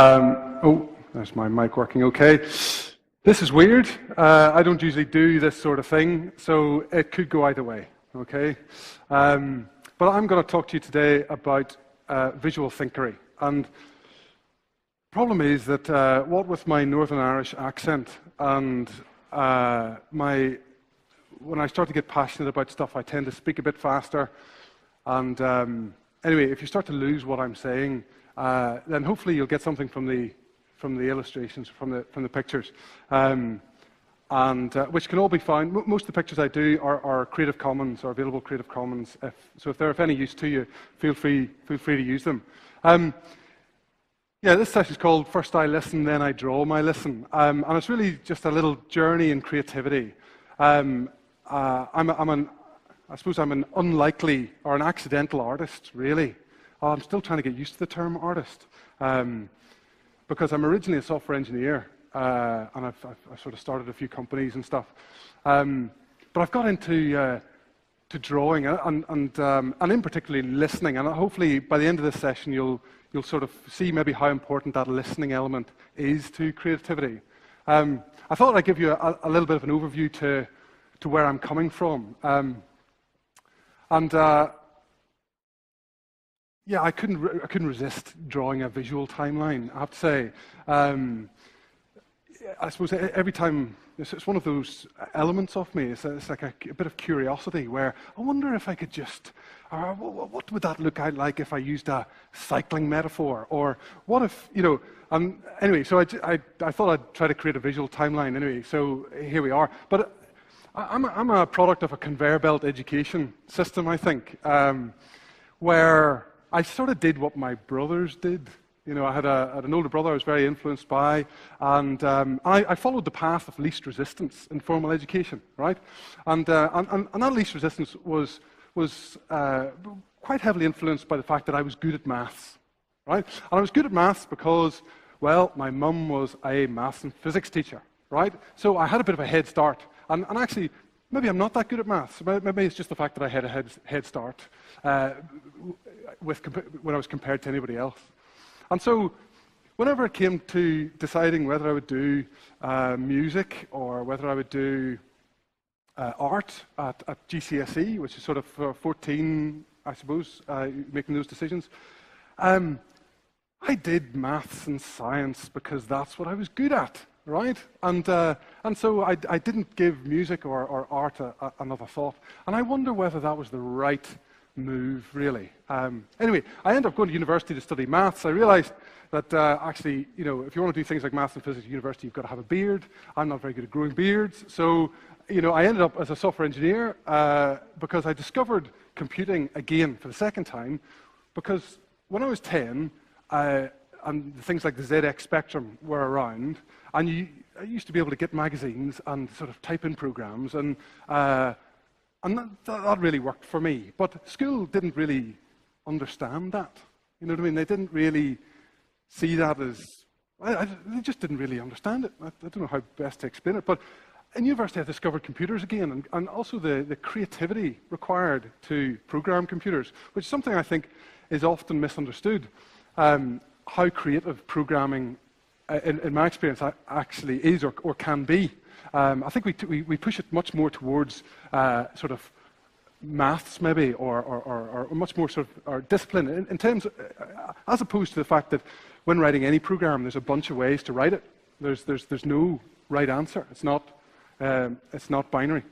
Oh, there's my mic working okay. This is weird. I don't usually do this sort of thing, so it could go either way, okay? But I'm going to talk to you today about visual thinkery. And the problem is that what with my Northern Irish accent and when I start to get passionate about stuff, I tend to speak a bit faster. And anyway, if you start to lose what I'm saying, then hopefully you'll get something from the illustrations, from the pictures, which can all be found. Most of the pictures I do are Creative Commons, or available Creative Commons. So if they're of any use to you, feel free to use them. Yeah, this session is called First I Listen, Then I Draw My Listen, and it's really just a little journey in creativity. I suppose I'm an unlikely or an accidental artist, really. I'm still trying to get used to the term artist, because I'm originally a software engineer, and I've sort of started a few companies and stuff. But I've got into to drawing and in particular listening, and hopefully by the end of this session you'll sort of see maybe how important that listening element is to creativity. I thought I'd give you a little bit of an overview to where I'm coming from. Yeah, I couldn't resist drawing a visual timeline, I have to say. I suppose every time, it's one of those elements of me, it's like a bit of curiosity where I wonder if I could just, what would that look like if I used a cycling metaphor? Or what if, anyway, so I thought I'd try to create a visual timeline anyway, so here we are. But I'm a product of a conveyor belt education system, I think, where I sort of did what my brothers did. I had an older brother I was very influenced by, and I followed the path of least resistance in formal education, right? And that least resistance was quite heavily influenced by the fact that I was good at maths, right? And I was good at maths because, well, my mum was a maths and physics teacher, right? So I had a bit of a head start, and actually, maybe I'm not that good at maths. Maybe it's just the fact that I had a head start when I was compared to anybody else. And so whenever it came to deciding whether I would do music or whether I would do art at GCSE, which is sort of 14, I suppose, making those decisions, I did maths and science because that's what I was good at, right? And so I didn't give music or art another thought. And I wonder whether that was the right move, really. Anyway, I ended up going to university to study maths. I realized that actually, if you want to do things like maths and physics at university, you've got to have a beard. I'm not very good at growing beards. So, I ended up as a software engineer because I discovered computing again for the second time, because when I was 10, and things like the ZX Spectrum were around, and I used to be able to get magazines and sort of type in programs, and that really worked for me. But school didn't really understand that. You know what I mean? They didn't really see that as, they just didn't really understand it. I don't know how best to explain it. But in university, I discovered computers again, and also the creativity required to program computers, which is something I think is often misunderstood. How creative programming, in my experience, actually is or can be. I think we push it much more towards sort of maths, maybe, or much more sort of or discipline in terms, as opposed to the fact that when writing any program, there's a bunch of ways to write it. There's no right answer. It's not binary.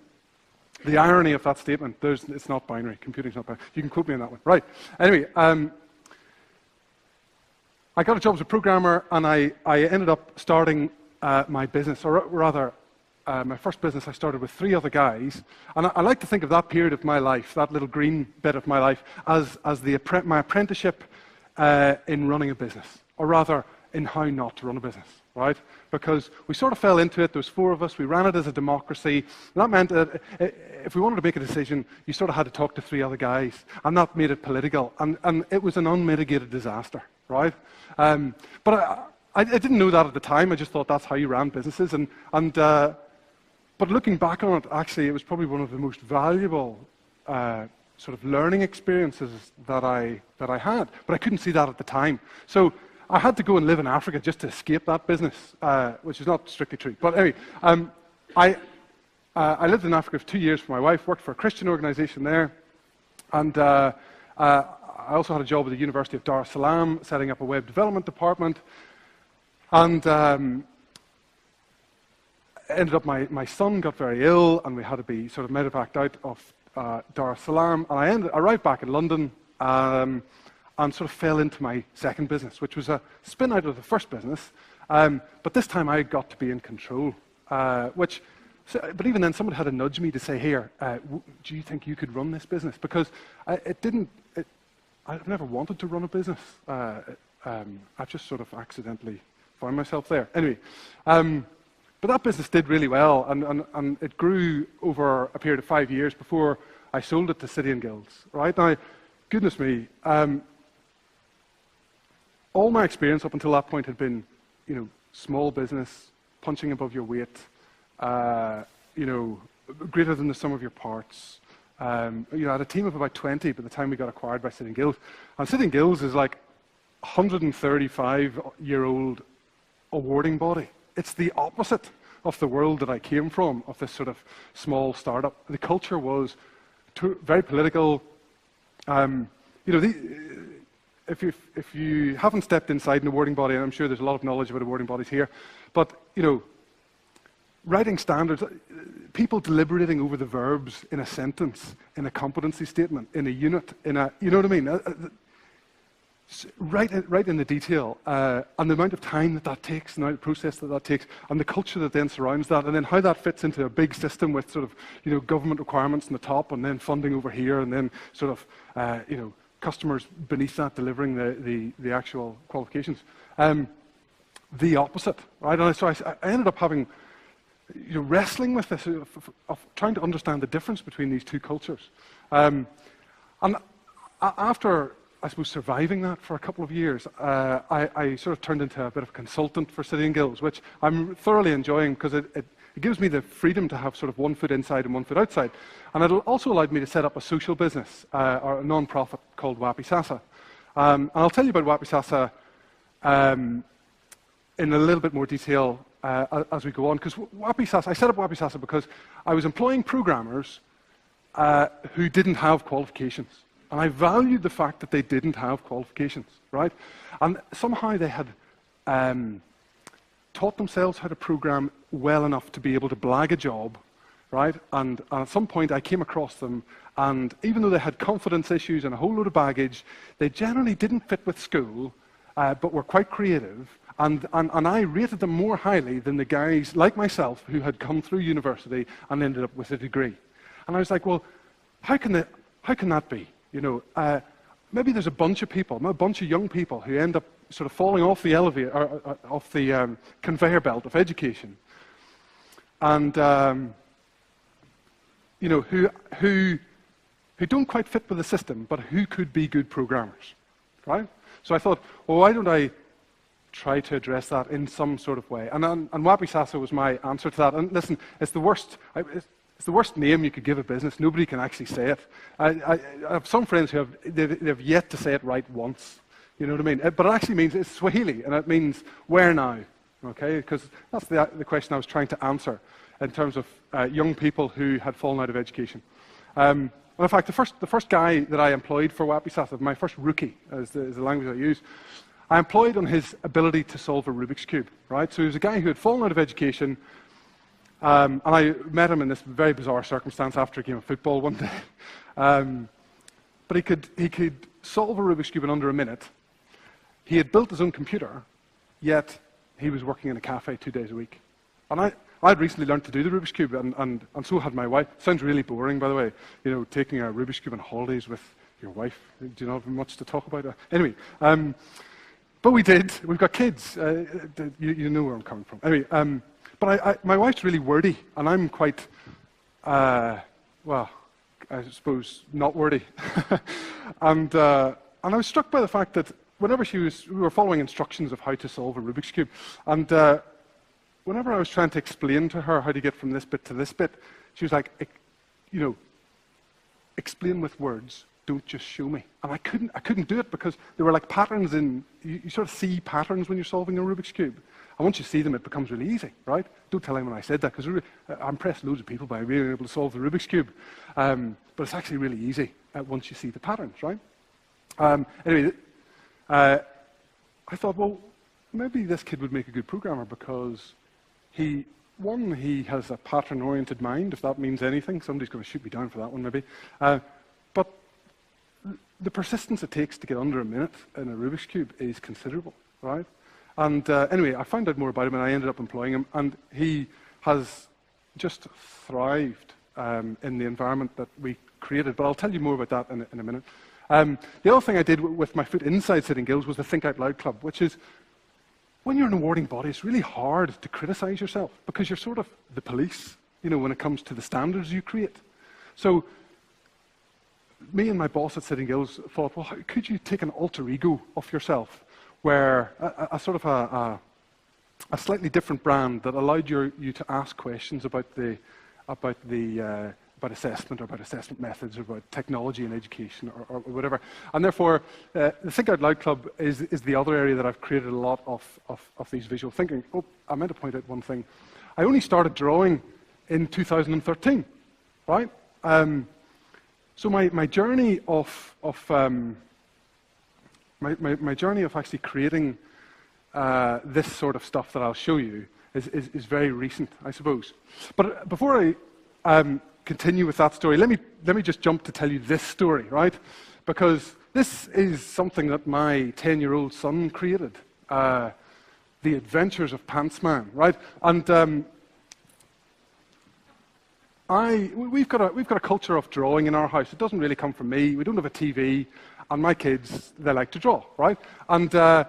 The irony of that statement: it's not binary. Computing's not binary. You can quote me on that one, right? Anyway. I got a job as a programmer, and I ended up starting my business, or rather, my first business I started with 3 other guys. And I like to think of that period of my life, that little green bit of my life, as my apprenticeship in running a business, or rather, in how not to run a business, right? Because we sort of fell into it. There was 4 of us. We ran it as a democracy. And that meant that if we wanted to make a decision, you sort of had to talk to 3 other guys, and that made it political. And it was an unmitigated disaster, right? But I didn't know that at the time. I just thought that's how you ran businesses. But looking back on it, actually, it was probably one of the most valuable sort of learning experiences that I had. But I couldn't see that at the time. So I had to go and live in Africa just to escape that business, which is not strictly true. But anyway, I lived in Africa for 2 years for my wife, worked for a Christian organization there, and I also had a job at the University of Dar es Salaam, setting up a web development department. And ended up, my son got very ill, and we had to be sort of medevaced out of Dar es Salaam. And I arrived back in London and sort of fell into my second business, which was a spin out of the first business. But this time I got to be in control, but even then, someone had to nudge me to say, here, do you think you could run this business? Because I've never wanted to run a business. I've just sort of accidentally found myself there. Anyway, but that business did really well, and it grew over a period of 5 years before I sold it to City and Guilds. Right now, goodness me, all my experience up until that point had been, small business, punching above your weight, greater than the sum of your parts. I had a team of about 20 by the time we got acquired by City and Guilds. And City and Guilds is like a 135-year-old awarding body. It's the opposite of the world that I came from, of this sort of small startup. The culture was very political. If you haven't stepped inside an awarding body, and I'm sure there's a lot of knowledge about awarding bodies here, but writing standards, people deliberating over the verbs in a sentence, in a competency statement, in a unit, you know what I mean? Right in the detail, and the amount of time that takes, and the process that takes, and the culture that then surrounds that, and then how that fits into a big system with sort of, government requirements on the top, and then funding over here, and then sort of, customers beneath that delivering the actual qualifications. The opposite, right? And so I ended up having, wrestling with this, of trying to understand the difference between these two cultures. And after, I suppose, surviving that for a couple of years, I sort of turned into a bit of a consultant for City and Guilds, which I'm thoroughly enjoying because it gives me the freedom to have sort of one foot inside and one foot outside. And it also allowed me to set up a social business, or a non-profit called Wapi Sasa. And I'll tell you about Wapi Sasa in a little bit more detail as we go on, because I set up Wapi Sasa because I was employing programmers who didn't have qualifications. And I valued the fact that they didn't have qualifications, right? And somehow they had taught themselves how to program well enough to be able to blag a job, right? And at some point I came across them, and even though they had confidence issues and a whole load of baggage, they generally didn't fit with school, but were quite creative. And I rated them more highly than the guys like myself who had come through university and ended up with a degree. And I was like, well, how can that be? Maybe there's a bunch of young people who end up sort of falling off the elevator, or off the conveyor belt of education, and who don't quite fit with the system, but who could be good programmers, right? So I thought, well, why don't I try to address that in some sort of way? And Wapi Sasa was my answer to that. And listen, it's the worst. It's the worst name you could give a business. Nobody can actually say it. I have some friends who they've yet to say it right once. You know what I mean? But it actually means, it's Swahili, and it means where now, okay? Because that's the question I was trying to answer in terms of young people who had fallen out of education. And in fact, the first guy that I employed for Wapi Sasa, my first rookie, is the language I use, I employed on his ability to solve a Rubik's Cube, right? So he was a guy who had fallen out of education, and I met him in this very bizarre circumstance after a game of football one day. But he could solve a Rubik's Cube in under a minute. He had built his own computer, yet he was working in a cafe 2 days a week. And I'd recently learned to do the Rubik's Cube, and so had my wife. Sounds really boring, by the way, taking a Rubik's Cube on holidays with your wife. Do you not have much to talk about? Anyway, but we did. We've got kids. You know where I'm coming from. Anyway, but my wife's really wordy, and I'm quite, well, I suppose not wordy. And I was struck by the fact that whenever we were following instructions of how to solve a Rubik's Cube, and whenever I was trying to explain to her how to get from this bit to this bit, she was like, explain with words. don't just show me. And I couldn't do it because there were like patterns you sort of see patterns when you're solving a Rubik's Cube. And once you see them, it becomes really easy, right? Don't tell anyone I said that, because I impressed loads of people by being able to solve the Rubik's Cube. But it's actually really easy once you see the patterns, right? Anyway, I thought, well, maybe this kid would make a good programmer because he has a pattern-oriented mind, if that means anything. Somebody's going to shoot me down for that one, maybe. But the persistence it takes to get under a minute in a Rubik's Cube is considerable, right? And anyway, I found out more about him, and I ended up employing him, and he has just thrived in the environment that we created. But I'll tell you more about that in a minute. The other thing I did with my foot inside Sitting Gills was the Think Out Loud Club, which is, when you're an awarding body, it's really hard to criticize yourself because you're sort of the police, when it comes to the standards you create. So me and my boss at Sitting Gills thought, well, how could you take an alter ego of yourself, where a sort of a slightly different brand that allowed you to ask questions about assessment, or about assessment methods, or about technology and education, or whatever. And therefore, the Think Out Loud Club is the other area that I've created a lot of these visual thinking. Oh, I meant to point out one thing. I only started drawing in 2013, right? So my journey of my journey of actually creating this sort of stuff that I'll show you is very recent, I suppose. But before I continue with that story, let me just jump to tell you this story, right? Because this is something that my 10-year-old son created, The Adventures of Pantsman, right? And we've got a culture of drawing in our house. It doesn't really come from me. We don't have a TV, and my kids, they like to draw, right? And our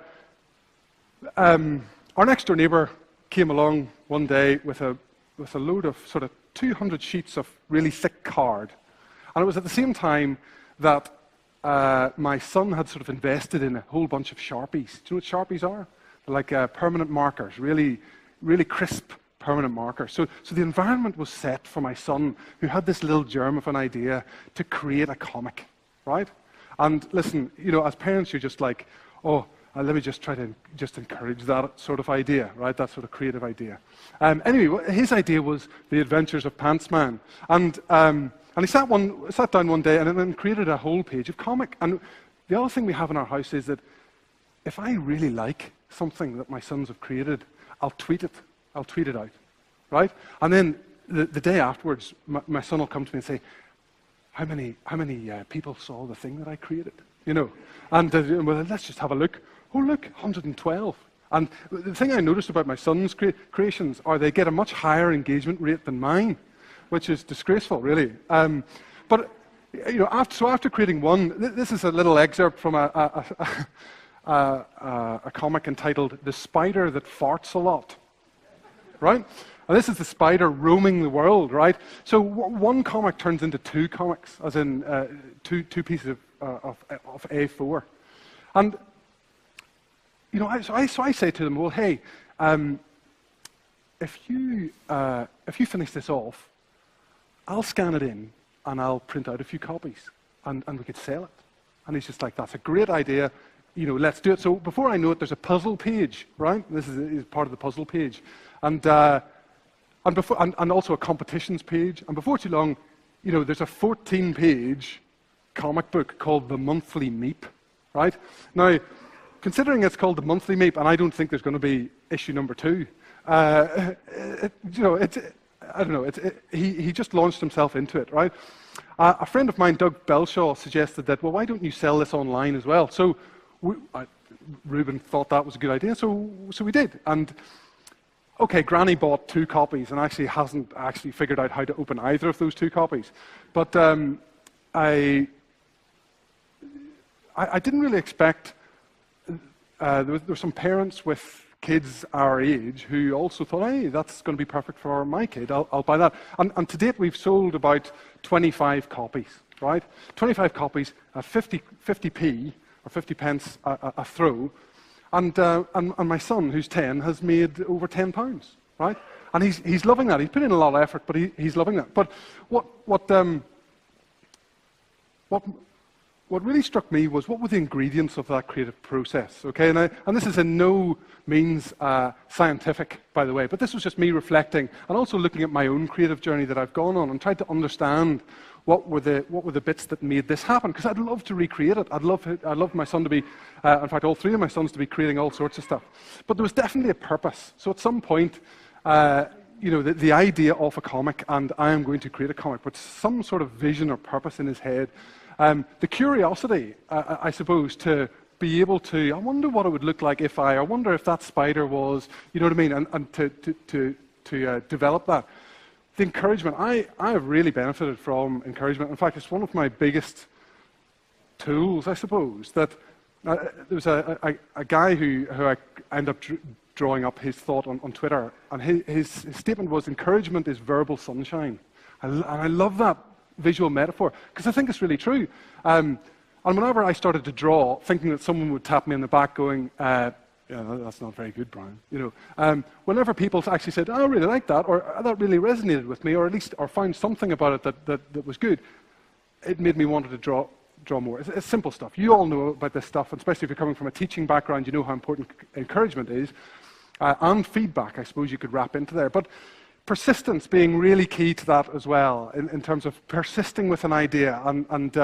next door neighbour came along one day with a load of sort of 200 sheets of really thick card. And it was at the same time that my son had sort of invested in a whole bunch of Sharpies. Do you know what Sharpies are? They're like permanent markers, really, really crisp permanent markers. So the environment was set for my son, who had this little germ of an idea to create a comic, right? And listen, as parents, you're just like, oh, let me just try to just encourage that sort of idea, right? That sort of creative idea. Anyway, his idea was The Adventures of Pantsman. And he sat down one day and then created a whole page of comic. And the other thing we have in our house is that if I really like something that my sons have created, I'll tweet it. I'll tweet it out, right? And then the day afterwards, my son will come to me and say, how many people saw the thing that I created? And well, let's just have a look. Oh, look, 112. And the thing I noticed about my son's creations are they get a much higher engagement rate than mine, which is disgraceful, really. But after creating one, this is a little excerpt from a comic entitled "The Spider That Farts a Lot," right? And this is the spider roaming the world, right? So one comic turns into two comics, as in two pieces of A4. And so I say to them, well, hey, if you finish this off, I'll scan it in and I'll print out a few copies and we could sell it. And he's just like, that's a great idea. Let's do it. So before I know it, there's a puzzle page, right? This is part of the puzzle page, and also a competitions page. And before too long, there's a 14-page comic book called The Monthly Meep, right? Now, considering it's called The Monthly Meep, and I don't think there's going to be issue number 2, I don't know. He just launched himself into it, right? A friend of mine, Doug Belshaw, suggested that, well, why don't you sell this online as well? So Ruben thought that was a good idea, so we did. And okay, Granny bought 2 copies and actually hasn't figured out how to open either of those 2 copies. But I didn't really expect. There were some parents with kids our age who also thought, hey, that's going to be perfect for my kid. I'll buy that. And to date, we've sold about 25 copies, right? 25 copies at 50p or 50 pence a throw. And my son, who's 10, has made over £10, right? And he's loving that. He's put in a lot of effort, but he's loving that. But what what really struck me was what were the ingredients of that creative process, okay? And this is in no means scientific, by the way, but this was just me reflecting and also looking at my own creative journey that I've gone on and tried to understand what were the bits that made this happen, because I'd love to recreate it. I'd love my son to be, in fact, all three of my sons to be creating all sorts of stuff. But there was definitely a purpose. So at some point, the idea of a comic, and I am going to create a comic, but some sort of vision or purpose in his head. The curiosity, I suppose, to be able to, I wonder what it would look like if I wonder if that spider was, you know what I mean, and to develop that. The encouragement, I have really benefited from encouragement. In fact, it's one of my biggest tools, I suppose, that there was a guy who I ended up drawing up his thought on Twitter, and his statement was, encouragement is verbal sunshine. And I love that visual metaphor, because I think it's really true. And whenever I started to draw, thinking that someone would tap me on the back going, that's not very good, Brian. Whenever people actually said, I really like that, or that really resonated with me, or at least found something about it that was good, it made me want to draw more. It's simple stuff. You all know about this stuff, and especially if you're coming from a teaching background, you know how important encouragement is. And feedback, I suppose you could wrap into there. But persistence being really key to that as well, in terms of persisting with an idea, and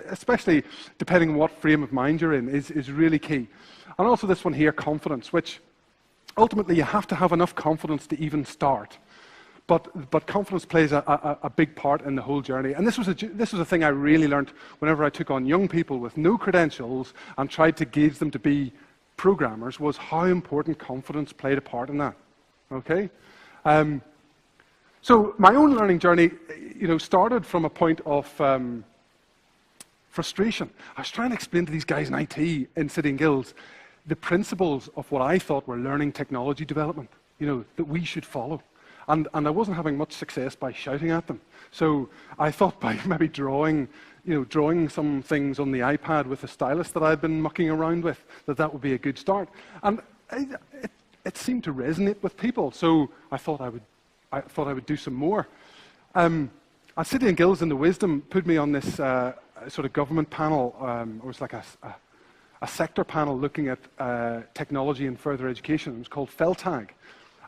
especially depending on what frame of mind you're in, is really key. And also this one here, confidence, which ultimately you have to have enough confidence to even start. But confidence plays a big part in the whole journey. And this was a thing I really learned whenever I took on young people with no credentials and tried to gauge them to be programmers, was how important confidence played a part in that. Okay? So my own learning journey, started from a point of frustration. I was trying to explain to these guys in IT in City and Guilds the principles of what I thought were learning technology development, that we should follow. And I wasn't having much success by shouting at them. So I thought by maybe drawing some things on the iPad with a stylus that I'd been mucking around with, that would be a good start. And it seemed to resonate with people. So I thought I would do some more. At City and Guilds and the Wisdom put me on this sort of government panel. It was like a sector panel looking at technology and further education. It was called FELTAG.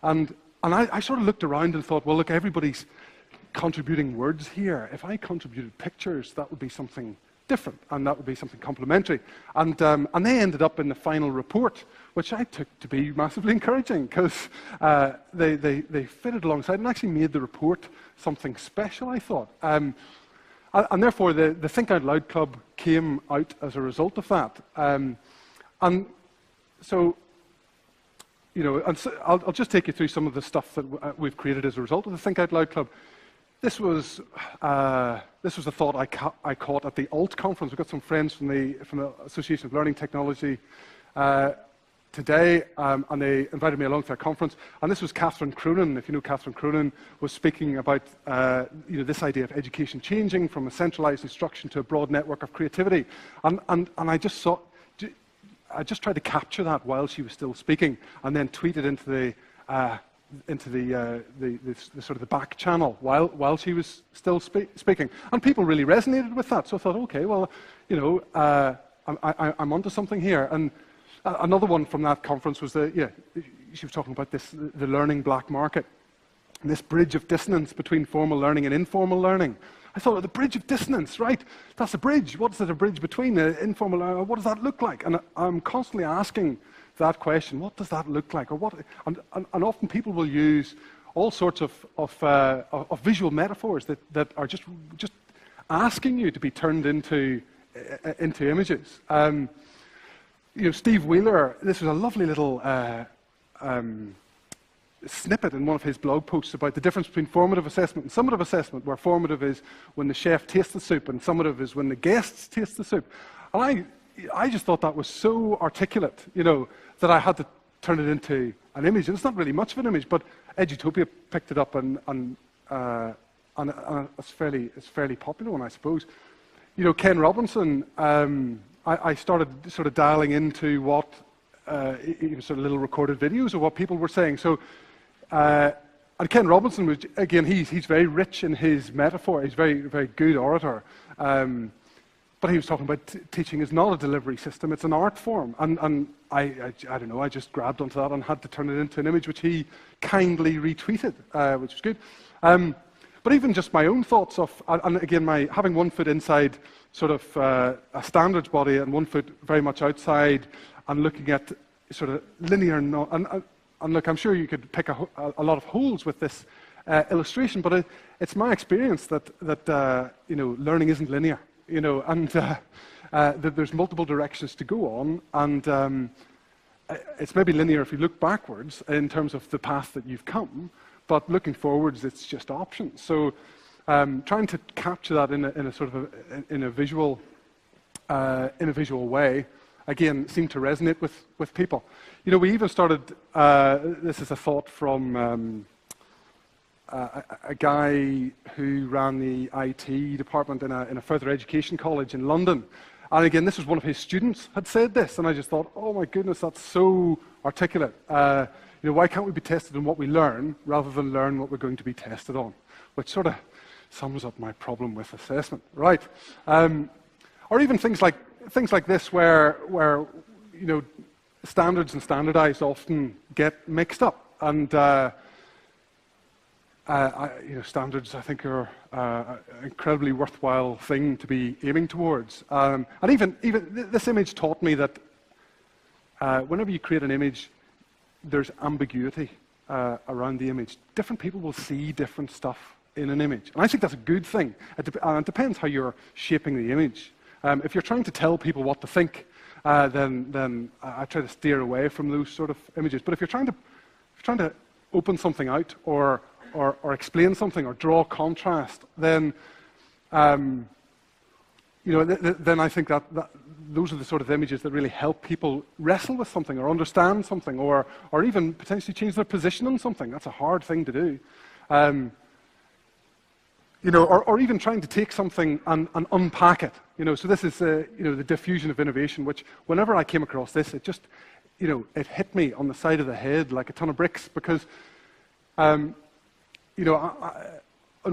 And I sort of looked around and thought, well, look, everybody's contributing words here. If I contributed pictures, that would be something different, and that would be something complementary. And they ended up in the final report, which I took to be massively encouraging, because they fitted alongside and actually made the report something special, I thought. And therefore, the Think Out Loud Club came out as a result of that. And so, I'll just take you through some of the stuff that we've created as a result of the Think Out Loud Club. This was a thought I caught at the ALT conference. We've got some friends from the Association of Learning Technology today, and they invited me along to their conference. And this was Catherine Cronin. If you know Catherine Cronin, was speaking about this idea of education changing from a centralized instruction to a broad network of creativity. And I just tried to capture that while she was still speaking, and then tweet it into the sort of the back channel while she was still speaking, and people really resonated with that. So I thought, okay, well, I'm onto something here. And another one from that conference was she was talking about the learning black market, and this bridge of dissonance between formal learning and informal learning. I thought, the bridge of dissonance, right? That's a bridge. What is it a bridge between? Informal learning, what does that look like? And I'm constantly asking that question, what does that look like? Or what? And often people will use all sorts of visual metaphors that are just asking you to be turned into images. Steve Wheeler, this was a lovely little snippet in one of his blog posts about the difference between formative assessment and summative assessment, where formative is when the chef tastes the soup and summative is when the guests taste the soup. And I just thought that was so articulate, that I had to turn it into an image. And it's not really much of an image, but Edutopia picked it up, and it's fairly popular one, I suppose. Ken Robinson, I started sort of dialing into what sort of little recorded videos of what people were saying. So, and Ken Robinson was, again, he's very rich in his metaphor. He's very, very good orator. But he was talking about teaching is not a delivery system, it's an art form. And I don't know, I just grabbed onto that and had to turn it into an image which he kindly retweeted, which was good. But even just my own thoughts of, and again, having one foot inside sort of a standards body and one foot very much outside and looking at sort of linear, and look, I'm sure you could pick a lot of holes with this illustration, but it's my experience that learning isn't linear, and that there's multiple directions to go on, and it's maybe linear if you look backwards in terms of the path that you've come, but looking forwards, it's just options. So trying to capture that in a sort of in a visual way, again, seemed to resonate with people. We even started, this is a thought from a guy who ran the IT department in a further education college in London. And again, this was one of his students had said this, and I just thought, oh my goodness, that's so articulate. Why can't we be tested on what we learn rather than learn what we're going to be tested on? Which sort of sums up my problem with assessment, right? Or even things like this, where standards and standardized often get mixed up, and standards, I think, are an incredibly worthwhile thing to be aiming towards. And even this image taught me that whenever you create an image, there's ambiguity around the image. Different people will see different stuff in an image. And I think that's a good thing. It depends how you're shaping the image. If you're trying to tell people what to think, then I try to steer away from those sort of images. But if you're trying to open something out or explain something or draw contrast, then then I think that those are the sort of images that really help people wrestle with something or understand something or even potentially change their position on something. That's a hard thing to do. Or even trying to take something and unpack it. So this is the diffusion of innovation, which whenever I came across this, it just, it hit me on the side of the head like a ton of bricks, because in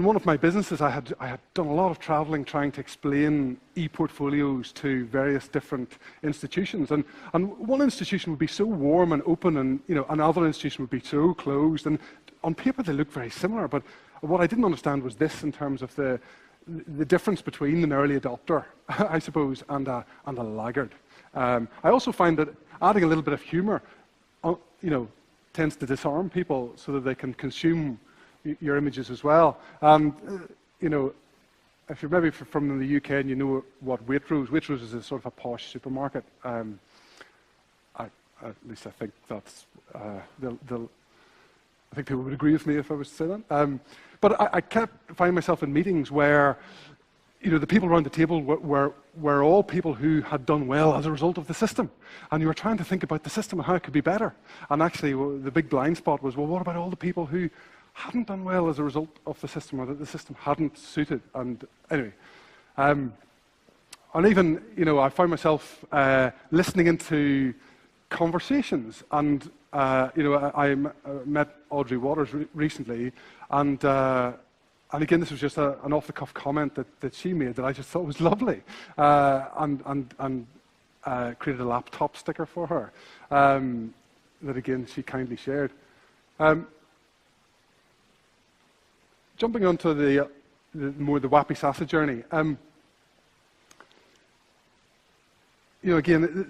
one of my businesses, I had done a lot of traveling trying to explain e-portfolios to various different institutions. And one institution would be so warm and open, and another institution would be so closed. And on paper, they look very similar. But what I didn't understand was this in terms of the difference between an early adopter, I suppose, and a laggard. I also find that adding a little bit of humor, tends to disarm people so that they can consume your images as well. If you're maybe from the UK and you know what Waitrose is a sort of a posh supermarket. At least I think that's, I think people would agree with me if I was to say that. But I kept finding myself in meetings where, the people around the table were all people who had done well as a result of the system. And you were trying to think about the system and how it could be better. And actually, the big blind spot was, well, what about all the people who hadn't done well as a result of the system, or that the system hadn't suited? And anyway, and even, I found myself listening into conversations. And, I met Audrey Waters recently, and again, this was just an off-the-cuff comment that she made that I just thought was lovely, and created a laptop sticker for her that, again, she kindly shared. Jumping onto the Wappy Sasa journey. Again,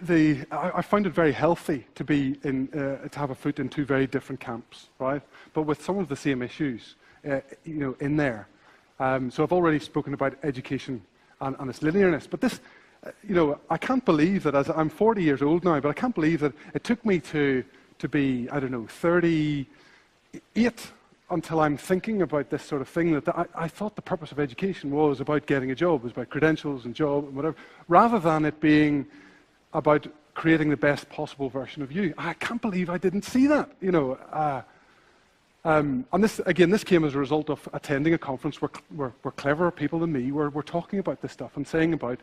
I found it very healthy to be to have a foot in two very different camps, right? But with some of the same issues, in there. So I've already spoken about education and its linearness. But this, I can't believe that I'm 40 years old now, but I can't believe that it took me to be, 38 until I'm thinking about this sort of thing, that I thought the purpose of education was about getting a job, was about credentials and job and whatever, rather than it being about creating the best possible version of you. I can't believe I didn't see that, and this came as a result of attending a conference where cleverer people than me were talking about this stuff and saying about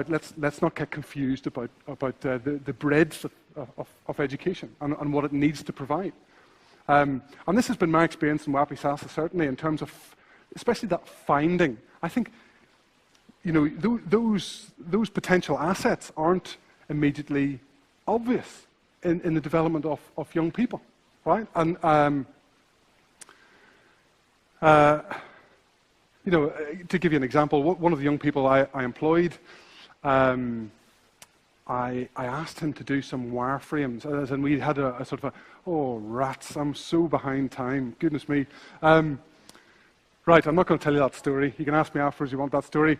let's not get confused about the breadth of education and what it needs to provide. And this has been my experience in Wappy Sasa, certainly, in terms of especially that finding. I think those potential assets aren't immediately obvious in the development of young people, right? And to give you an example, one of the young people I employed, I asked him to do some wireframes, as in we had a sort of oh rats, I'm so behind time, goodness me. Right, I'm not going to tell you that story. You can ask me afterwards if you want that story.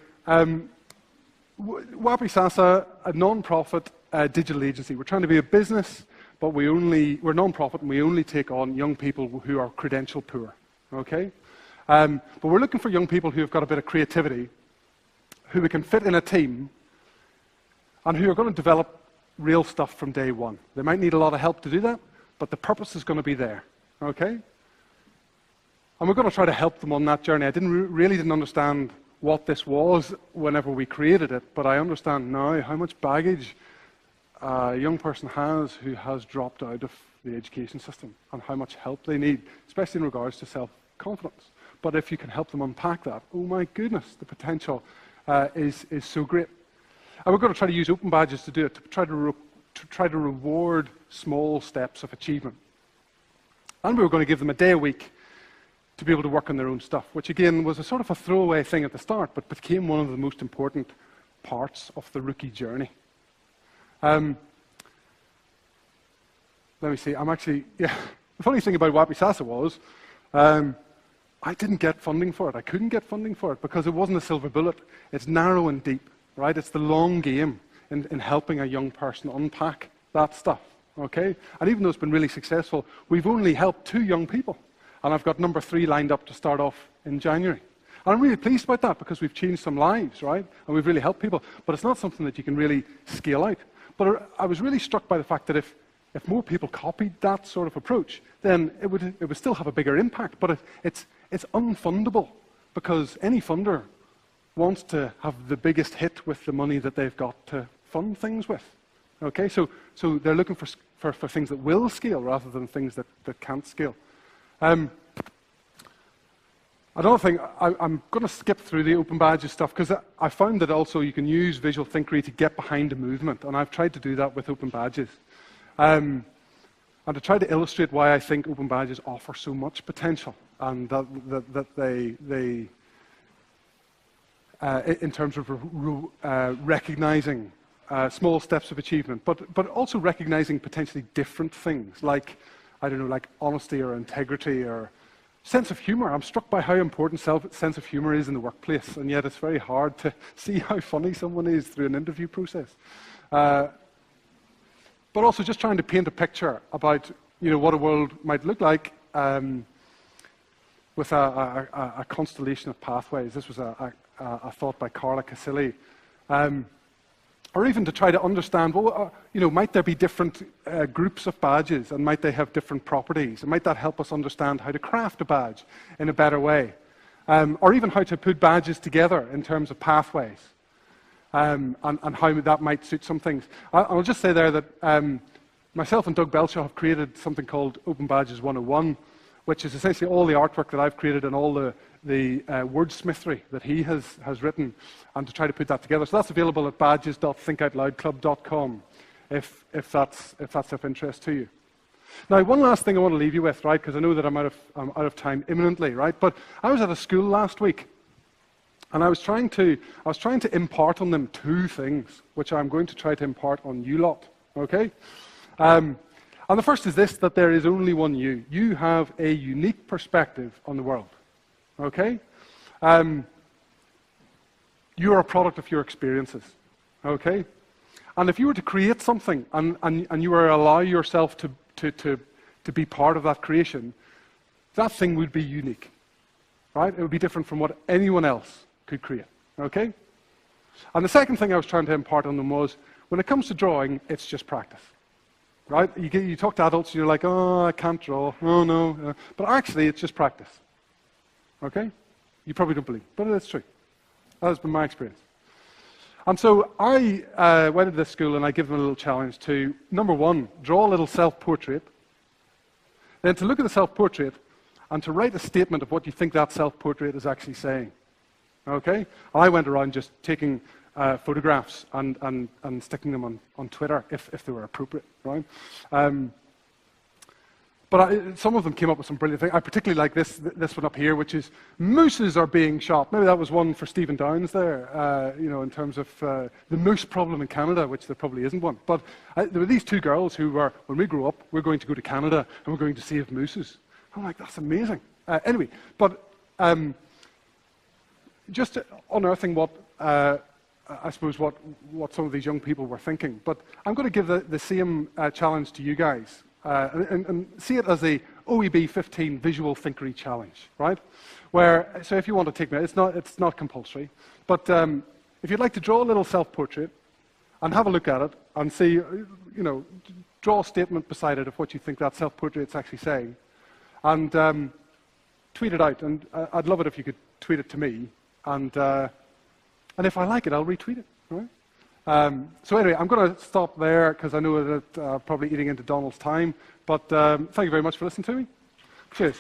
Wabi Sasa, a non-profit digital agency. We're trying to be a business, but we're non-profit and we only take on young people who are credential poor, okay? But we're looking for young people who have got a bit of creativity, who we can fit in a team, and who are going to develop real stuff from day one. They might need a lot of help to do that, but the purpose is going to be there, okay? And we're going to try to help them on that journey. I really didn't understand what this was whenever we created it, but I understand now how much baggage a young person has who has dropped out of the education system and how much help they need, especially in regards to self-confidence. But if you can help them unpack that, oh my goodness, the potential is so great. And we're going to try to use open badges to do it, to try to reward small steps of achievement. And we were going to give them a day a week to be able to work on their own stuff, which again was a sort of a throwaway thing at the start, but became one of the most important parts of the rookie journey. Let me see, the funny thing about Wabi Sasa was, I didn't get funding for it. I couldn't get funding for it because it wasn't a silver bullet. It's narrow and deep, right? It's the long game in helping a young person unpack that stuff, okay? And even though it's been really successful, we've only helped 2 young people. And I've got number 3 lined up to start off in January. And I'm really pleased about that because we've changed some lives, right? And we've really helped people. But it's not something that you can really scale out. But I was really struck by the fact that if more people copied that sort of approach, then it would still have a bigger impact. But it's unfundable because any funder wants to have the biggest hit with the money that they've got to fund things with. Okay, so they're looking for things that will scale rather than things that can't scale. Another thing, I'm going to skip through the open badges stuff because I found that also you can use visual thinkery to get behind a movement, and I've tried to do that with open badges. And to try to illustrate why I think open badges offer so much potential, and that they in terms of recognizing small steps of achievement, but also recognizing potentially different things like, I don't know, like honesty or integrity or sense of humor. I'm struck by how important sense of humor is in the workplace, and yet it's very hard to see how funny someone is through an interview process. But also just trying to paint a picture about what a world might look like with a constellation of pathways. This was a thought by Carla Casilli. Or even to try to understand, well, might there be different groups of badges, and might they have different properties? And might that help us understand how to craft a badge in a better way? Or even how to put badges together in terms of pathways, and how that might suit some things. I'll just say there that myself and Doug Belcher have created something called Open Badges 101, which is essentially all the artwork that I've created and all the wordsmithery that he has written, and to try to put that together. So that's available at badges.thinkoutloudclub.com if that's of interest to you. Now, one last thing I want to leave you with, right, because I know that I'm out of time imminently, right? But I was at a school last week, and I was trying to impart on them 2 things, which I'm going to try to impart on you lot, okay? And the first is this, that there is only one you. You have a unique perspective on the world. Okay? You are a product of your experiences. Okay? And if you were to create something and you were to allow yourself to be part of that creation, that thing would be unique. Right? It would be different from what anyone else could create. Okay? And the second thing I was trying to impart on them was, when it comes to drawing, it's just practice. Right? You talk to adults and you're like, oh, I can't draw. Oh, no. But actually, it's just practice. Okay? You probably don't believe, but it's true. That has been my experience. And so I went to this school and I gave them a little challenge to, number 1, draw a little self-portrait, then to look at the self-portrait and to write a statement of what you think that self-portrait is actually saying. Okay, and I went around just taking photographs and sticking them on Twitter if they were appropriate, right? But some of them came up with some brilliant things. I particularly like this one up here, which is mooses are being shot. Maybe that was one for Stephen Downes there, in terms of the moose problem in Canada, which there probably isn't one. But there were these two girls who were, when we grew up, we're going to go to Canada and we're going to save mooses. I'm like, that's amazing. Anyway, but just unearthing what, I suppose, what some of these young people were thinking. But I'm going to give the same challenge to you guys. And see it as a OEB 15 visual thinkery challenge, right? So if you want to take me, it's not compulsory, but if you'd like to draw a little self-portrait and have a look at it and see, draw a statement beside it of what you think that self-portrait's actually saying, and tweet it out. And I'd love it if you could tweet it to me, and if I like it, I'll retweet it, right? So anyway, I'm going to stop there because I know that I'm probably eating into Donald's time. But thank you very much for listening to me. Cheers.